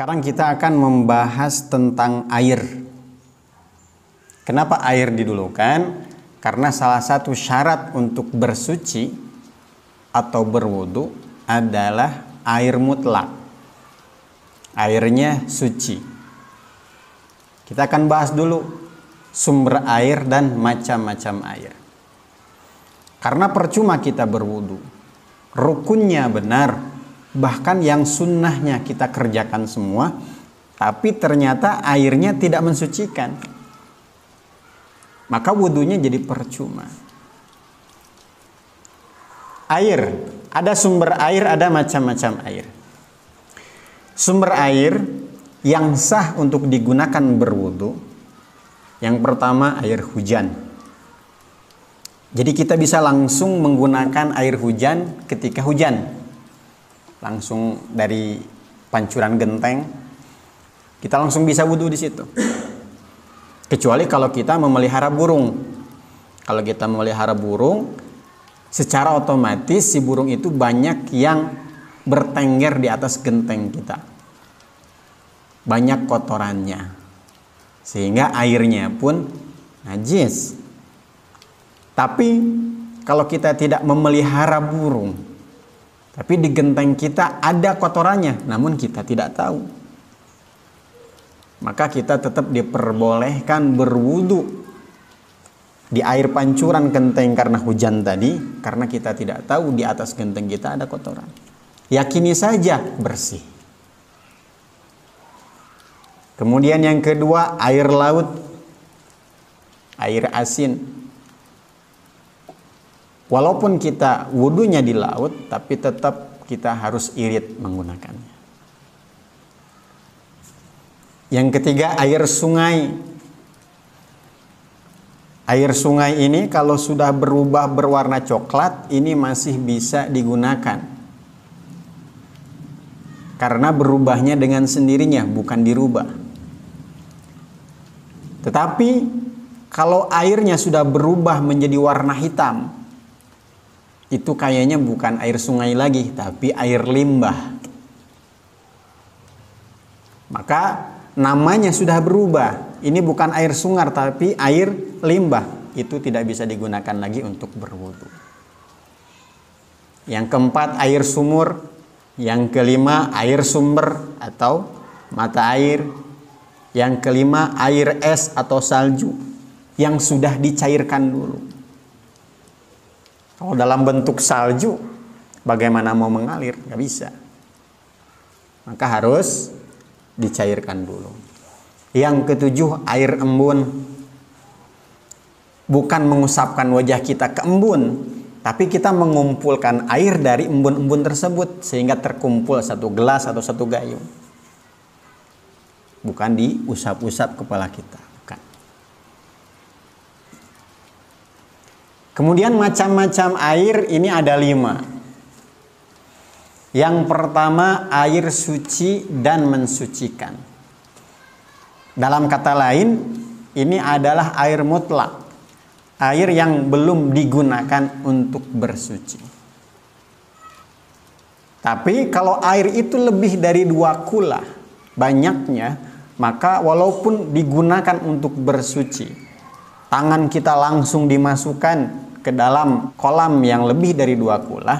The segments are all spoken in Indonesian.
Sekarang kita akan membahas tentang air. Kenapa air didulukan? Karena salah satu syarat untuk bersuci atau berwudu adalah air mutlak. Airnya suci. Kita akan bahas dulu sumber air dan macam-macam air. Karena percuma kita berwudu, rukunnya benar, bahkan yang sunnahnya kita kerjakan semua, tapi ternyata airnya tidak mensucikan, maka wudunya jadi percuma. Air, ada sumber air, ada macam-macam air. Sumber air yang sah untuk digunakan berwudu, yang pertama air hujan. Jadi kita bisa langsung menggunakan air hujan ketika hujan. Langsung dari pancuran genteng, kita langsung bisa wudu di situ. Kecuali kalau kita memelihara burung. Kalau kita memelihara burung, secara otomatis si burung itu banyak yang bertengger di atas genteng kita. Banyak kotorannya. Sehingga airnya pun najis. Tapi kalau kita tidak memelihara burung, tapi di genteng kita ada kotorannya, namun kita tidak tahu, maka kita tetap diperbolehkan berwudu di air pancuran genteng karena hujan tadi, karena kita tidak tahu di atas genteng kita ada kotoran. Yakini saja bersih. Kemudian yang kedua, air laut, air asin. Walaupun kita wudunya di laut, tapi tetap kita harus irit menggunakannya. Yang ketiga, air sungai. Air sungai ini kalau sudah berubah berwarna coklat, ini masih bisa digunakan. Karena berubahnya dengan sendirinya, bukan dirubah. Tetapi kalau airnya sudah berubah menjadi warna hitam, itu kayaknya bukan air sungai lagi, tapi air limbah. Maka namanya sudah berubah. Ini bukan air sungai, tapi air limbah. Itu tidak bisa digunakan lagi untuk berwudu. Yang keempat, air sumur. Yang kelima, air sumber atau mata air. Yang kelima, air es atau salju yang sudah dicairkan dulu. Kalau dalam bentuk salju, bagaimana mau mengalir? Gak bisa. Maka harus dicairkan dulu. Yang ketujuh, air embun. Bukan mengusapkan wajah kita ke embun, tapi kita mengumpulkan air dari embun-embun tersebut sehingga terkumpul satu gelas atau satu gayung. Bukan diusap-usap kepala kita. Kemudian macam-macam air ini ada 5. Yang pertama, air suci dan mensucikan. Dalam kata lain, ini adalah air mutlak. Air yang belum digunakan untuk bersuci. Tapi kalau air itu lebih dari 2 kula banyaknya, maka walaupun digunakan untuk bersuci, tangan kita langsung dimasukkan ke dalam kolam yang lebih dari 2 kula,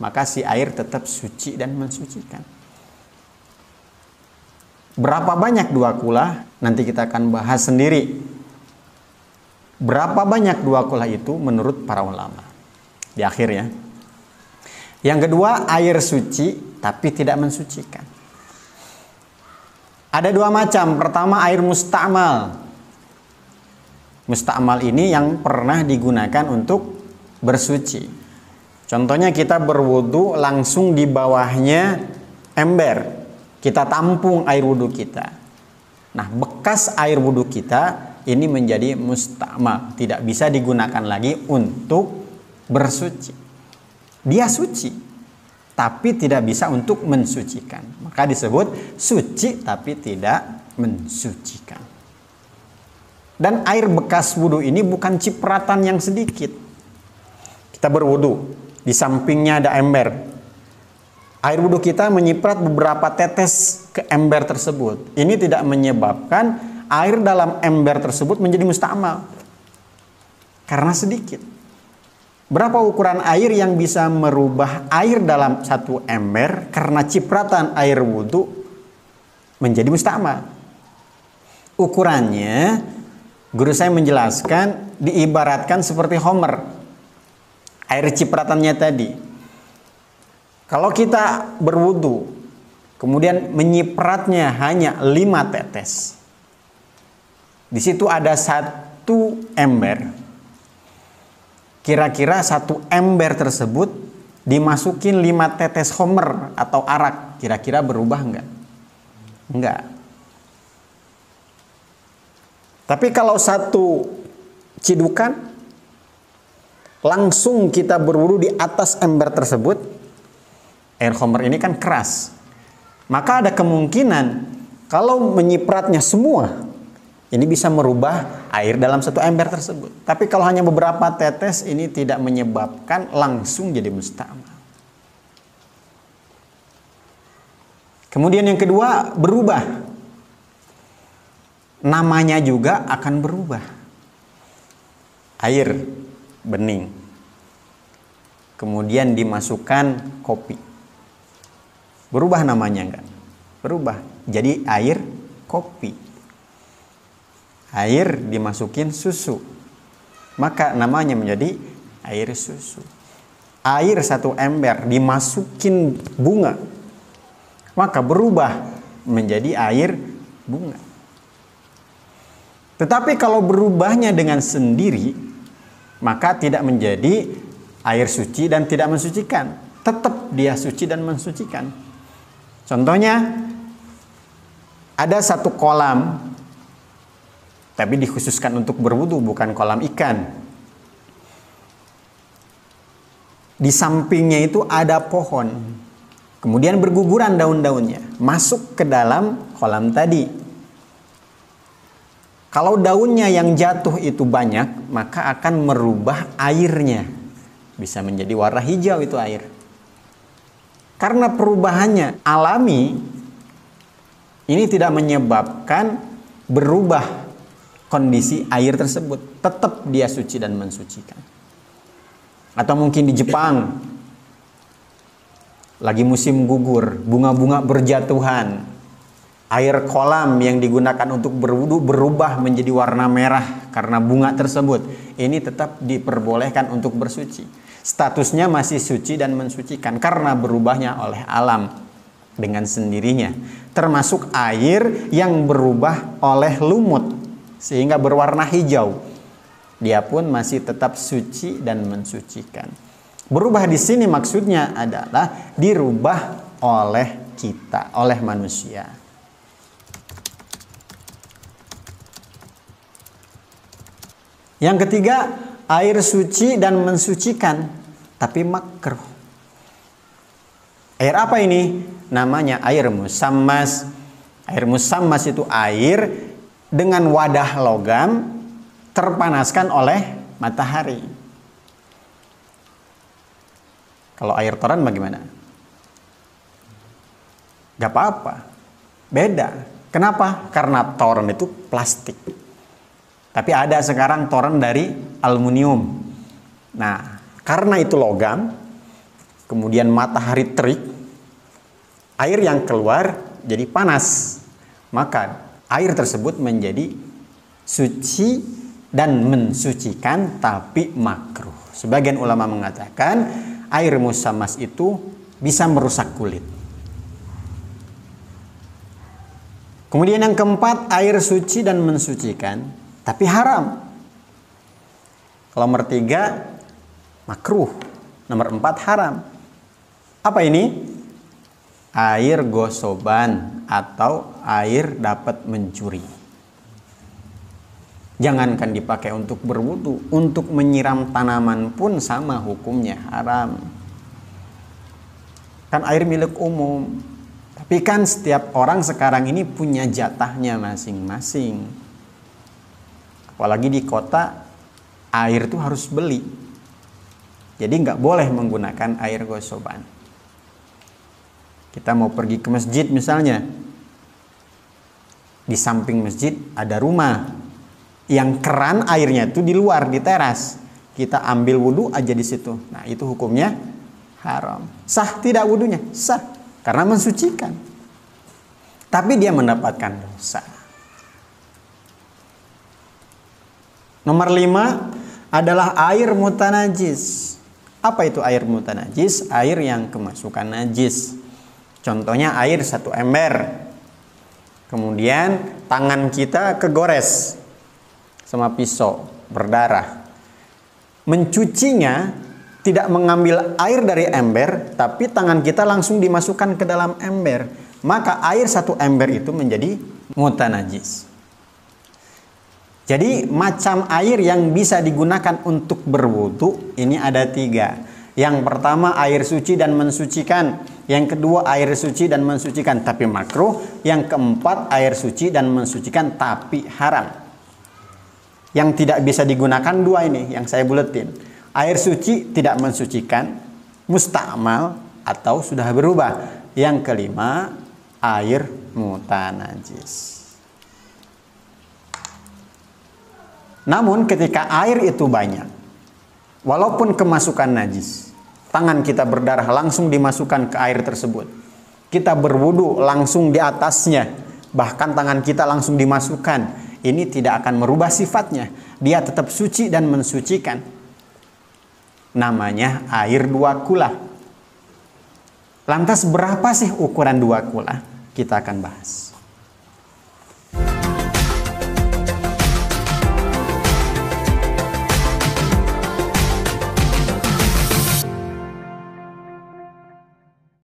maka si air tetap suci dan mensucikan. Berapa banyak 2 kula? Nanti kita akan bahas sendiri. Berapa banyak 2 kula itu menurut para ulama di akhir ya. Yang kedua, air suci tapi tidak mensucikan. Ada 2 macam. Pertama, air musta'mal. Musta'mal ini yang pernah digunakan untuk bersuci. Contohnya kita berwudu langsung di bawahnya ember. Kita tampung air wudu kita. Nah, bekas air wudu kita ini menjadi musta'mal. Tidak bisa digunakan lagi untuk bersuci. Dia suci, tapi tidak bisa untuk mensucikan. Maka disebut suci tapi tidak mensucikan. Dan air bekas wudu ini bukan cipratan yang sedikit. Kita berwudu, di sampingnya ada ember. Air wudhu kita menyiprat beberapa tetes ke ember tersebut. Ini tidak menyebabkan air dalam ember tersebut menjadi musta'mal. Karena sedikit. Berapa ukuran air yang bisa merubah air dalam satu ember karena cipratan air wudhu menjadi musta'mal? Ukurannya, guru saya menjelaskan, diibaratkan seperti homer. Air cipratannya tadi. Kalau kita berwudu, kemudian menyipratnya hanya 5 tetes. Di situ ada 1 ember. Kira-kira 1 ember tersebut dimasukin 5 tetes homer atau arak. Kira-kira berubah enggak? Enggak. Tapi kalau 1 cidukan, langsung kita berwudu di atas ember tersebut, air homer ini kan keras. Maka ada kemungkinan kalau menyipratnya semua, ini bisa merubah air dalam 1 ember tersebut. Tapi kalau hanya beberapa tetes, ini tidak menyebabkan langsung jadi musta'mal. Kemudian yang kedua, berubah. Namanya juga akan berubah. Air bening. Kemudian dimasukkan kopi. Berubah namanya enggak? Berubah. Jadi air kopi. Air dimasukin susu. Maka namanya menjadi air susu. Air 1 ember dimasukin bunga. Maka berubah menjadi air bunga. Tetapi kalau berubahnya dengan sendiri, maka tidak menjadi air suci dan tidak mensucikan. Tetap dia suci dan mensucikan. Contohnya, ada 1 kolam, tapi dikhususkan untuk berwudu, bukan kolam ikan. Di sampingnya itu ada pohon, kemudian berguguran daun-daunnya, masuk ke dalam kolam tadi. Kalau daunnya yang jatuh itu banyak, maka akan merubah airnya. Bisa menjadi warna hijau itu air. Karena perubahannya alami, ini tidak menyebabkan berubah kondisi air tersebut. Tetap dia suci dan mensucikan. Atau mungkin di Jepang, lagi musim gugur, bunga-bunga berjatuhan. Air kolam yang digunakan untuk berwudu berubah menjadi warna merah karena bunga tersebut. Ini tetap diperbolehkan untuk bersuci. Statusnya masih suci dan mensucikan karena berubahnya oleh alam dengan sendirinya. Termasuk air yang berubah oleh lumut sehingga berwarna hijau. Dia pun masih tetap suci dan mensucikan. Berubah di sini maksudnya adalah dirubah oleh kita, oleh manusia. Yang ketiga, air suci dan mensucikan, tapi makruh. Air apa ini? Namanya air musammas. Air musammas itu air dengan wadah logam terpanaskan oleh matahari. Kalau air toran bagaimana? Gak apa-apa. Beda. Kenapa? Karena toran itu plastik. Tapi ada sekarang toren dari aluminium. Nah, karena itu logam, kemudian matahari terik, air yang keluar jadi panas. Maka air tersebut menjadi suci dan mensucikan tapi makruh. Sebagian ulama mengatakan air musammas itu bisa merusak kulit. Kemudian yang keempat, air suci dan mensucikan tapi haram. Kalau nomor 3 makruh, nomor 4 haram. Apa ini? Air gosoban atau air dapat mencuri. Jangankan dipakai untuk berwudu, untuk menyiram tanaman pun sama hukumnya, haram. Kan air milik umum. Tapi kan setiap orang sekarang ini punya jatahnya masing-masing. Apalagi di kota, air itu harus beli. Jadi nggak boleh menggunakan air gosoban. Kita mau pergi ke masjid misalnya. Di samping masjid ada rumah. Yang keran airnya itu di luar, di teras. Kita ambil wudhu aja di situ. Nah, itu hukumnya haram. Sah tidak wudhunya? Sah. Karena mensucikan. Tapi dia mendapatkan dosa. Nomor 5 adalah air mutanajis. Apa itu air mutanajis? Air yang kemasukan najis. Contohnya air 1 ember. Kemudian tangan kita kegores sama pisau, berdarah. Mencucinya tidak mengambil air dari ember, tapi tangan kita langsung dimasukkan ke dalam ember. Maka air 1 ember itu menjadi mutanajis. Jadi macam air yang bisa digunakan untuk berwudu ini ada 3. Yang pertama air suci dan mensucikan. Yang kedua air suci dan mensucikan tapi makruh. Yang keempat air suci dan mensucikan tapi haram. Yang tidak bisa digunakan 2 ini yang saya buletin. Air suci tidak mensucikan, musta'mal atau sudah berubah. Yang kelima air mutanajis. Namun ketika air itu banyak, walaupun kemasukan najis, tangan kita berdarah langsung dimasukkan ke air tersebut. Kita berwudu langsung di atasnya, bahkan tangan kita langsung dimasukkan. Ini tidak akan merubah sifatnya. Dia tetap suci dan mensucikan. Namanya air 2 kula. Lantas berapa sih ukuran 2 kula? Kita akan bahas.